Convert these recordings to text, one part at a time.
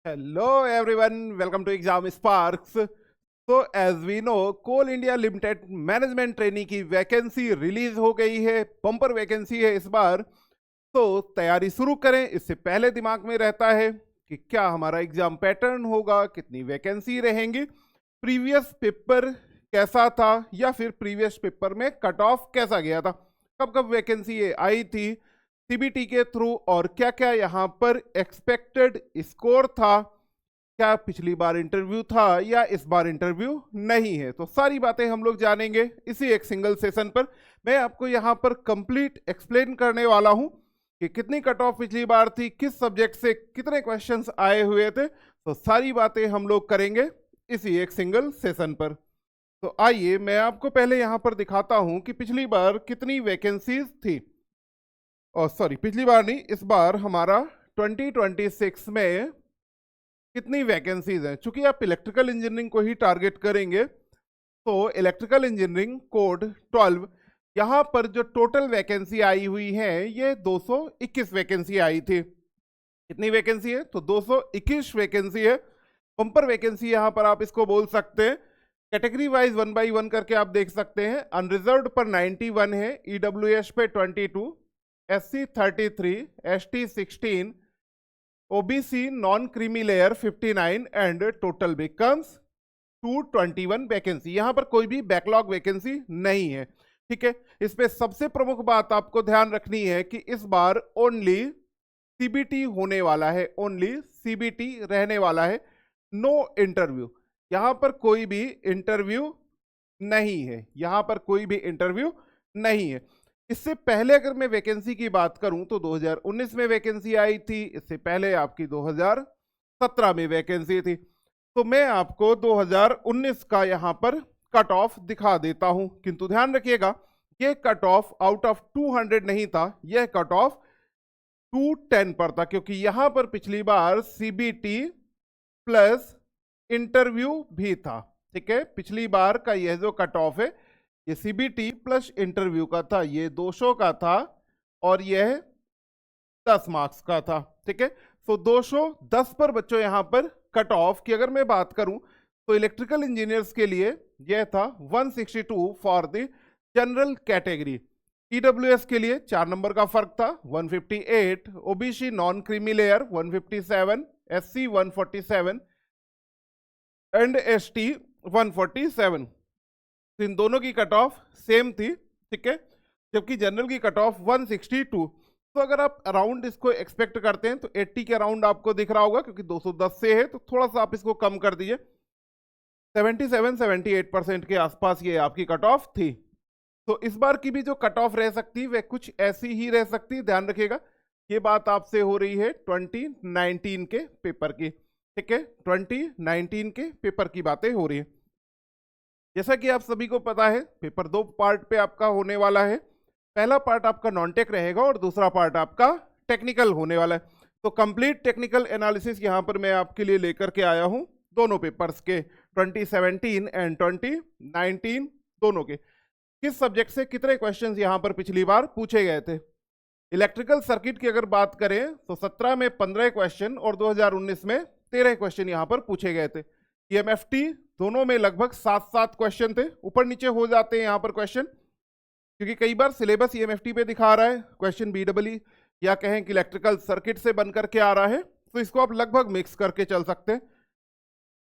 Hello everyone, welcome to Exam Sparks. So as we know, Coal India Limited management trainee की vacancy release हो गई है, bumper vacancy है इस बार। तो तैयारी शुरू करें। इससे पहले दिमाग में रहता है कि क्या हमारा एग्जाम पैटर्न होगा, कितनी वैकेंसी रहेंगी, प्रीवियस पेपर कैसा था, या फिर प्रीवियस पेपर में कट ऑफ कैसा गया था, कब कब वैकेंसी ये आई थी सीबीटी के थ्रू, और क्या क्या यहाँ पर एक्सपेक्टेड स्कोर था, क्या पिछली बार इंटरव्यू था या इस बार इंटरव्यू नहीं है। तो सारी बातें हम लोग जानेंगे इसी एक सिंगल सेशन पर। मैं आपको यहाँ पर कंप्लीट एक्सप्लेन करने वाला हूँ कि कितनी कट ऑफ पिछली बार थी, किस सब्जेक्ट से कितने क्वेश्चंस आए हुए थे। तो सारी बातें हम लोग करेंगे इसी एक सिंगल सेशन पर। तो आइए मैं आपको पहले यहाँ पर दिखाता हूँ कि पिछली बार कितनी वैकेंसीज थी। और सॉरी, पिछली बार नहीं, इस बार हमारा 2026 में कितनी वैकेंसीज हैं। चूंकि आप इलेक्ट्रिकल इंजीनियरिंग को ही टारगेट करेंगे, तो इलेक्ट्रिकल इंजीनियरिंग कोड 12, यहाँ पर जो टोटल वैकेंसी आई हुई है ये 221 वैकेंसी आई थी। कितनी वैकेंसी है? तो 221 वैकेंसी है। बम्पर वैकेंसी यहाँ पर आप इसको बोल सकते हैं। कैटेगरी वाइज 1 बाई 1 करके आप देख सकते हैं। अनरिजर्व्ड पर 91 है, ईडब्ल्यूएस पे 22, SC 33, ST 16, OBC non creamy layer 59 and total becomes 221 vacancy. यहां पर कोई भी बैकलॉग वैकेंसी नहीं है, ठीक है। इसमें सबसे प्रमुख बात आपको ध्यान रखनी है कि इस बार ओनली सीबीटी होने वाला है, ओनली सीबीटी रहने वाला है, नो इंटरव्यू। यहां पर कोई भी इंटरव्यू नहीं है, यहां पर कोई भी इंटरव्यू नहीं है। इससे पहले अगर मैं वैकेंसी की बात करूं तो 2019 में वैकेंसी आई थी, इससे पहले आपकी 2017 में वैकेंसी थी। तो मैं आपको 2019 का यहां पर कट ऑफ दिखा देता हूं, किंतु ध्यान रखिएगा ये कट ऑफ आउट ऑफ 200 नहीं था, यह कट ऑफ 210 पर था, क्योंकि यहां पर पिछली बार सीबीटी प्लस इंटरव्यू भी था, ठीक है। पिछली बार का यह जो कट ऑफ है ये सीबीटी प्लस इंटरव्यू का था, ये 200 का था और यह 10 मार्क्स का था, ठीक है। तो 210 पर बच्चों यहां पर कट ऑफ की अगर मैं बात करूं तो इलेक्ट्रिकल इंजीनियर्स के लिए यह था 162 for the general category. EWS के लिए 4 नंबर का फर्क था, 158, OBC non creamy layer 157, SC 147 and ST 147। तो इन दोनों की कट ऑफ सेम थी, ठीक है, जबकि जनरल की कट ऑफ 162। तो अगर आप अराउंड इसको एक्सपेक्ट करते हैं तो 80 के अराउंड आपको दिख रहा होगा, क्योंकि 210 से है तो थोड़ा सा आप इसको कम कर दीजिए, 77-78% के आसपास ये आपकी कट ऑफ थी। तो इस बार की भी जो कट ऑफ रह सकती है वह कुछ ऐसी ही रह सकती है। ध्यान रखिएगा ये बात आपसे हो रही है 2019 के पेपर की, ठीक है, 2019 के पेपर की बातें हो रही है। जैसा कि आप सभी को पता है पेपर 2 पार्ट पे आपका होने वाला है। पहला पार्ट आपका नॉन टेक रहेगा और दूसरा पार्ट आपका टेक्निकल होने वाला है। तो कंप्लीट टेक्निकल एनालिसिस यहाँ पर मैं आपके लिए लेकर के आया हूँ दोनों पेपर्स के, 2017 एंड 2019 दोनों के। किस सब्जेक्ट से कितने क्वेश्चंस यहाँ पर पिछली बार पूछे गए थे। इलेक्ट्रिकल सर्किट की अगर बात करें तो 17 में 15 क्वेश्चन और 2019 में 13 क्वेश्चन यहाँ पर पूछे गए थे। ईएमएफटी दोनों में लगभग 7-7 क्वेश्चन थे, ऊपर नीचे हो जाते हैं यहाँ पर क्वेश्चन, क्योंकि कई बार सिलेबस ईएमएफटी पे दिखा रहा है, क्वेश्चन बीडब्ल्यू या कहें कि इलेक्ट्रिकल सर्किट से बन करके आ रहा है, तो इसको आप लगभग मिक्स करके चल सकते हैं।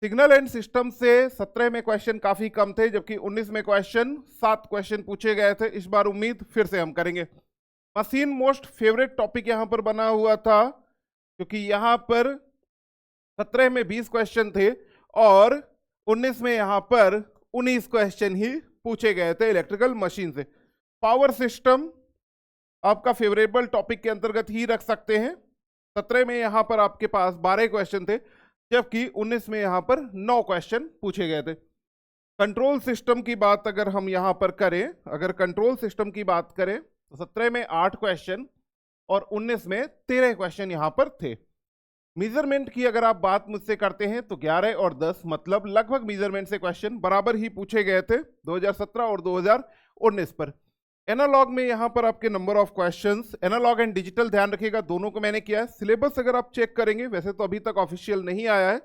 सिग्नल एंड सिस्टम से 17 में क्वेश्चन काफी कम थे, जबकि 19 में क्वेश्चन 7 क्वेश्चन पूछे गए थे। इस बार उम्मीद फिर से हम करेंगे। मशीन मोस्ट फेवरेट टॉपिक यहाँ पर बना हुआ था, क्योंकि यहाँ पर 17 में 20 क्वेश्चन थे और 19 में यहां पर 19 क्वेश्चन ही पूछे गए थे इलेक्ट्रिकल मशीन से। पावर सिस्टम आपका फेवरेबल टॉपिक के अंतर्गत ही रख सकते हैं। 17 में यहां पर आपके पास 12 क्वेश्चन थे, जबकि 19 में यहां पर 9 क्वेश्चन पूछे गए थे। कंट्रोल सिस्टम की बात अगर हम यहां पर करें, अगर कंट्रोल सिस्टम की बात करें तो 17 में 8 क्वेश्चन और 19 में 13 क्वेश्चन यहां पर थे। मेजरमेंट की अगर आप बात मुझसे करते हैं तो 11 और 10 मतलब लगभग मेजरमेंट से क्वेश्चन बराबर ही पूछे गए थे 2017 और 2019 पर। एनालॉग में यहाँ पर आपके number of questions, analog and digital ध्यान रखिएगा, दोनों को मैंने किया है। सिलेबस अगर आप चेक करेंगे, वैसे तो अभी तक ऑफिशियल नहीं आया है,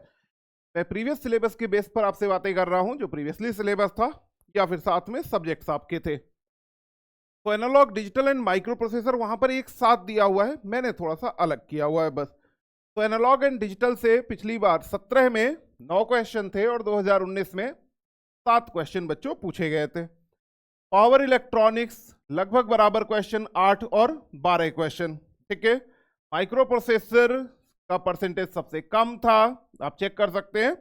मैं प्रीवियस सिलेबस के बेस पर आपसे बातें कर रहा हूं, जो प्रीवियसली सिलेबस था या फिर साथ में सब्जेक्ट्स आपके थे। तो analog, digital and microprocessor वहां पर एक साथ दिया हुआ है, मैंने थोड़ा सा अलग किया हुआ है बस। तो एनालॉग एंड डिजिटल से पिछली बार 17 में 9 क्वेश्चन थे और 2019 में 7 क्वेश्चन बच्चों पूछे गए थे। पावर इलेक्ट्रॉनिक्स लगभग बराबर क्वेश्चन, 8 और 12 क्वेश्चन, ठीक है। माइक्रो प्रोसेसर का परसेंटेज सबसे कम था, आप चेक कर सकते हैं।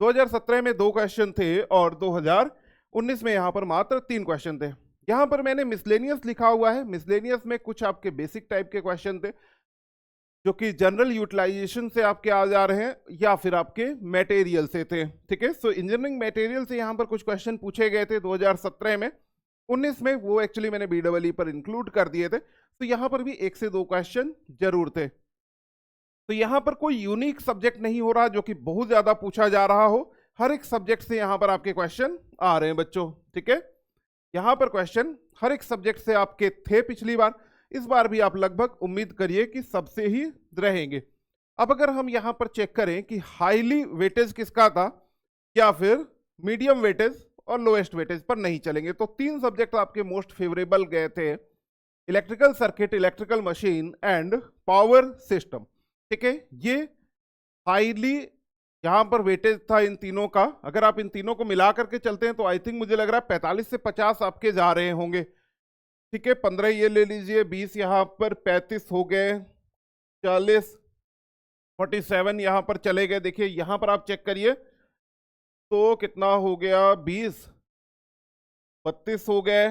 2017 में 2 क्वेश्चन थे और 2019 में यहां पर मात्र 3 क्वेश्चन थे। यहां पर मैंने मिसलेनियस लिखा हुआ है, मिसलेनियस में कुछ आपके बेसिक टाइप के क्वेश्चन थे जो कि जनरल यूटिलाइजेशन से आपके आ जा रहे हैं या फिर आपके मटेरियल से थे, ठीक है। सो इंजीनियरिंग मटेरियल से यहां पर कुछ क्वेश्चन पूछे गए थे 2017 में, 19 में वो एक्चुअली मैंने BEE पर इंक्लूड कर दिए थे। तो यहां पर भी 1 से 2 क्वेश्चन जरूर थे। तो यहां पर कोई यूनिक सब्जेक्ट नहीं हो रहा जो कि बहुत ज्यादा पूछा जा रहा हो, हर एक सब्जेक्ट से यहां पर आपके क्वेश्चन आ रहे हैं बच्चों, ठीक है। यहां पर क्वेश्चन हर एक सब्जेक्ट से आपके थे पिछली बार, इस बार भी आप लगभग उम्मीद करिए कि सबसे ही रहेंगे। अब अगर हम यहां पर चेक करें कि हाईली वेटेज किसका था या फिर मीडियम वेटेज और लोएस्ट वेटेज पर नहीं चलेंगे, तो 3 सब्जेक्ट आपके मोस्ट फेवरेबल गए थे, electrical circuit, electrical machine and power system, ठीक है। ये हाईली यहां पर वेटेज था इन तीनों का। अगर आप इन तीनों को मिला करके चलते हैं तो आई थिंक मुझे लग रहा है 45 से 50 आपके जा रहे होंगे, ठीक है। 15 ये ले लीजिए, 20 यहां पर 35 हो गए, 40, 47 यहां पर चले गए। देखिए यहां पर आप चेक करिए तो कितना हो गया, 20, 32 हो गए,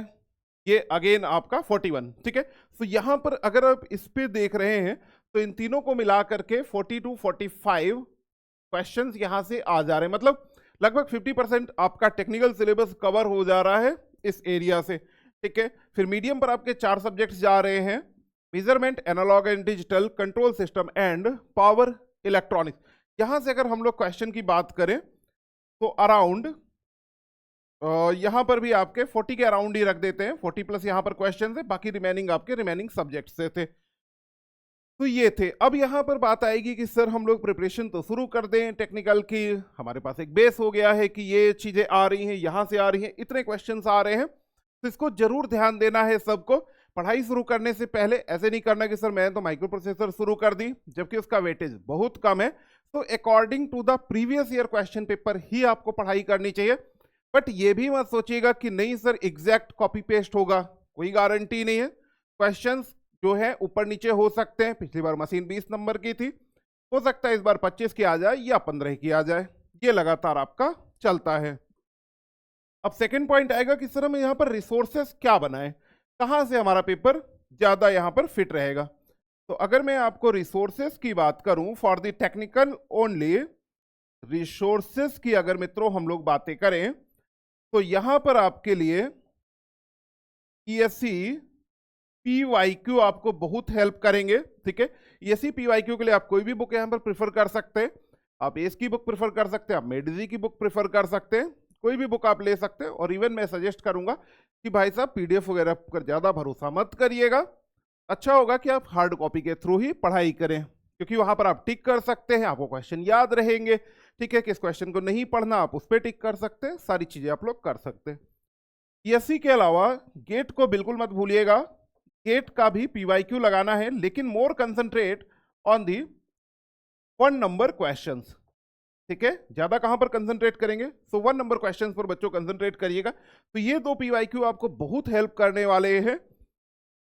ये अगेन आपका 41, ठीक है। तो यहां पर अगर आप इस पे देख रहे हैं तो इन तीनों को मिला करके 42, 45 क्वेश्चंस यहां से आ जा रहे हैं, मतलब लगभग 50% आपका टेक्निकल सिलेबस कवर हो जा रहा है इस एरिया से, ठीक है। फिर मीडियम पर आपके 4 सब्जेक्ट्स जा रहे हैं, measurement, analog and digital, control system and power electronics. यहां से अगर हम लोग क्वेश्चन की बात करें तो अराउंड यहां पर भी आपके 40 के अराउंड ही रख देते हैं, 40 प्लस यहां पर क्वेश्चन है, बाकी रिमेनिंग आपके रिमेनिंग सब्जेक्ट से थे। तो ये थे। अब यहां पर बात आएगी कि सर हम लोग प्रिपरेशन तो शुरू कर दें टेक्निकल की, हमारे पास एक बेस हो गया है कि ये चीजें आ रही हैं, यहां से आ रही हैं, इतने क्वेश्चंस आ रहे हैं, तो इसको जरूर ध्यान देना है सबको। पढ़ाई शुरू करने से पहले ऐसे नहीं करना कि सर मैंने तो माइक्रो प्रोसेसर शुरू कर दी जबकि उसका वेटेज बहुत कम है। तो according to the previous year question paper ही आपको पढ़ाई करनी चाहिए। बट ये भी मत सोचिएगा कि नहीं सर एग्जैक्ट कॉपी पेस्ट होगा, कोई गारंटी नहीं है। क्वेश्चंस जो है ऊपर नीचे हो सकते हैं, पिछली बार मशीन 20 नंबर की थी, हो सकता है इस बार 25 की आ जाए या 15 की आ जाए, ये लगातार आपका चलता है। अब सेकंड पॉइंट आएगा कि सर हम यहाँ पर रिसोर्सेस क्या बनाएं, कहाँ से हमारा पेपर ज्यादा यहाँ पर फिट रहेगा। तो अगर मैं आपको रिसोर्सेस की बात करूं for the technical only, resources की अगर मित्रों हम लोग बातें करें तो यहां पर आपके लिए ESC PYQ आपको बहुत हेल्प करेंगे, ठीक है। ESC PYQ के लिए आप कोई भी बुक यहां पर प्रिफर कर सकते हैं, आप एस की बुक प्रिफर कर सकते हैं, आप मेडिजी की बुक प्रिफर कर सकते हैं, कोई भी बुक आप ले सकते हैं। और इवन मैं सजेस्ट करूंगा कि भाई साहब PDF वगैरह पर ज्यादा भरोसा मत करिएगा, अच्छा होगा कि आप हार्ड कॉपी के थ्रू ही पढ़ाई करें, क्योंकि वहां पर आप टिक कर सकते हैं, आपको क्वेश्चन याद रहेंगे, ठीक है। किस क्वेश्चन को नहीं पढ़ना आप उस पर टिक कर सकते हैं, सारी चीजें आप लोग कर सकते हैं। ESC के अलावा गेट को बिल्कुल मत भूलिएगा, गेट का भी PYQ लगाना है, लेकिन more concentrate on the 1 number questions, ठीक है। ज्यादा कहां पर कंसंट्रेट करेंगे, तो 1 नंबर क्वेश्चंस पर बच्चों कंसंट्रेट करिएगा। तो ये 2 PYQ आपको बहुत हेल्प करने वाले हैं,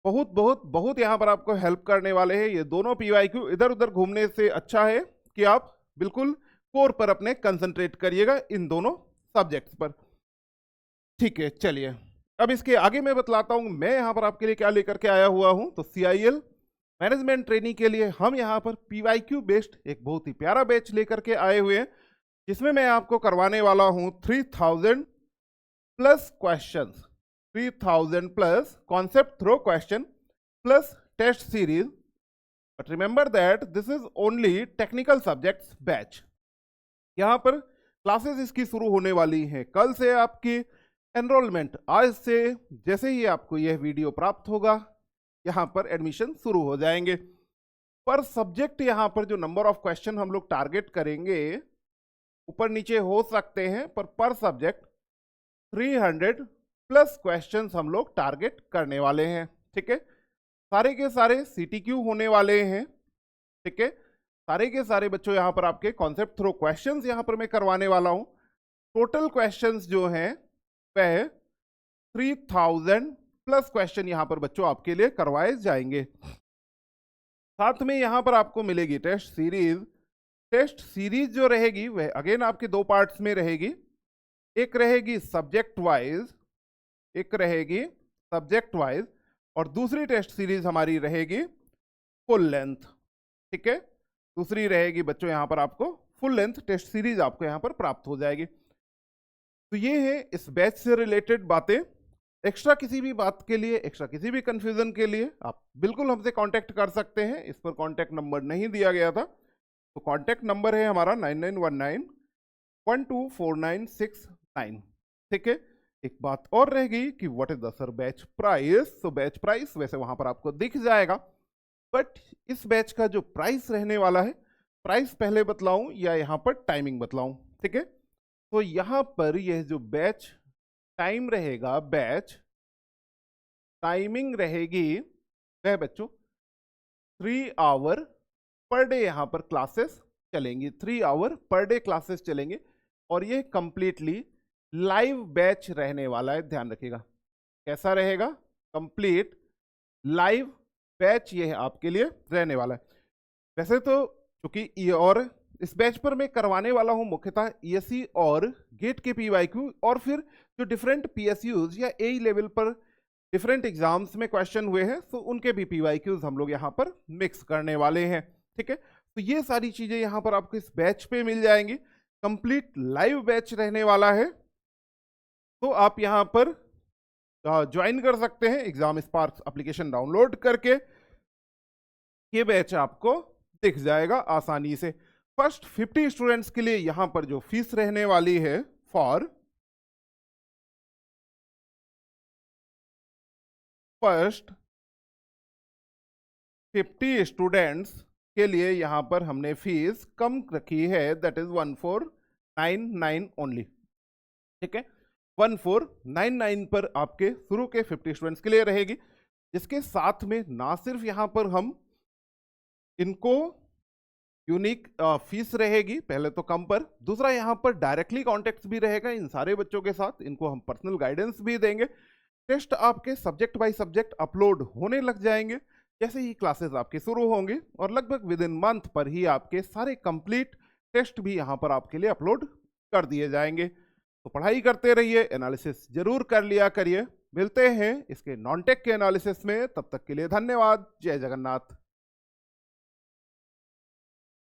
बहुत बहुत बहुत यहां पर आपको हेल्प करने वाले हैं। ये दोनों PYQ इधर उधर घूमने से अच्छा है कि आप बिल्कुल कोर पर अपने कंसंट्रेट करिएगा इन दोनों सब्जेक्ट्स पर, ठीक है। चलिए अब इसके आगे मैं बतलाता हूं मैं यहां पर आपके लिए क्या लेकर के आया हुआ हूं। तो CIL मैनेजमेंट ट्रेनिंग के लिए हम यहां पर PYQ बेस्ड एक बहुत ही प्यारा बैच लेकर के आए हुए हैं, जिसमें मैं आपको करवाने वाला हूं 3000 plus questions, 3000 plus concept through question plus test series. But remember that this is only technical subjects batch. यहां पर क्लासेस इसकी शुरू होने वाली हैं कल से आपकी, एनरोलमेंट आज से जैसे ही आपको यह वीडियो प्राप्त होगा यहाँ पर एडमिशन शुरू हो जाएंगे। पर सब्जेक्ट यहाँ पर जो नंबर ऑफ क्वेश्चन हम लोग टारगेट करेंगे ऊपर नीचे हो सकते हैं, पर सब्जेक्ट 300 प्लस क्वेश्चंस हम लोग टारगेट करने वाले हैं। ठीक है, सारे के सारे CTQ होने वाले हैं। ठीक है, सारे के सारे बच्चों यहाँ पर आपके कॉन्सेप्ट थ्रो क्वेश्चंस यहाँ पर मैं करवाने वाला हूँ। टोटल क्वेश्चंस जो हैं वह 3000 प्लस क्वेश्चन यहाँ पर बच्चों आपके लिए करवाए जाएंगे। साथ में यहाँ पर आपको मिलेगी टेस्ट सीरीज। टेस्ट सीरीज जो रहेगी वह अगेन आपके दो पार्ट्स में रहेगी। एक रहेगी सब्जेक्ट वाइज, और दूसरी टेस्ट सीरीज हमारी रहेगी फुल लेंथ। ठीक है, दूसरी रहेगी बच्चों यहाँ पर आपको फुल लेंथ टेस्ट सीरीज आपको यहाँ पर प्राप्त हो जाएगी। तो ये है इस बैच से रिलेटेड बातें। एक्स्ट्रा किसी भी बात के लिए, एक्स्ट्रा किसी भी कंफ्यूजन के लिए आप बिल्कुल हमसे कांटेक्ट कर सकते हैं। इस पर कांटेक्ट नंबर नहीं दिया गया था, तो कांटेक्ट नंबर है हमारा 9919124969। ठीक है, एक बात और रहेगी कि what is the sir batch price. तो बैच प्राइस वैसे वहां पर आपको दिख जाएगा, बट इस बैच का जो प्राइस रहने वाला है, प्राइस पहले बतलाऊं या यहाँ पर टाइमिंग बतलाऊं? ठीक है, तो यहाँ पर यह जो बैच टाइम रहेगा, बैच टाइमिंग रहेगी वह बच्चों 3 आवर पर डे यहाँ पर क्लासेस चलेंगी। 3 आवर पर डे क्लासेस चलेंगे और ये कंप्लीटली लाइव बैच रहने वाला है। ध्यान रखिएगा, कैसा रहेगा? कंप्लीट लाइव बैच ये आपके लिए रहने वाला है। वैसे तो चूंकि ये और इस बैच पर मैं करवाने वाला हूं मुख्यतः ESE और गेट के PYQ, और फिर जो डिफरेंट PSUs या AE लेवल पर डिफरेंट एग्जाम्स में क्वेश्चन हुए हैं, तो उनके भी PYQs हम लोग यहाँ पर मिक्स करने वाले हैं। ठीक है, तो ये सारी चीजें यहाँ पर आपको इस बैच पे मिल जाएंगी। कंप्लीट लाइव बैच रहने वाला है, तो आप यहाँ पर ज्वाइन कर सकते हैं एग्जाम स्पार्क्स एप्लीकेशन डाउनलोड करके। ये बैच आपको दिख जाएगा आसानी से। फर्स्ट 50 स्टूडेंट्स के लिए यहां पर जो फीस रहने वाली है, फॉर फर्स्ट 50 स्टूडेंट्स के लिए यहां पर हमने फीस कम रखी है, दैट इज 1499 ओनली। ठीक है, 1499 पर आपके शुरू के 50 स्टूडेंट्स के लिए रहेगी, जिसके साथ में ना सिर्फ यहां पर हम इनको यूनिक फीस रहेगी पहले तो कम पर, दूसरा यहाँ पर डायरेक्टली कॉन्टेक्ट भी रहेगा इन सारे बच्चों के साथ, इनको हम पर्सनल गाइडेंस भी देंगे। टेस्ट आपके सब्जेक्ट बाय सब्जेक्ट अपलोड होने लग जाएंगे जैसे ही क्लासेस आपके शुरू होंगे, और लगभग विद इन मंथ पर ही आपके सारे कंप्लीट टेस्ट भी यहाँ पर आपके लिए अपलोड कर दिए जाएंगे। तो पढ़ाई करते रहिए, एनालिसिस जरूर कर लिया करिए। मिलते हैं इसके नॉन टेक के एनालिसिस में, तब तक के लिए धन्यवाद। जय जगन्नाथ।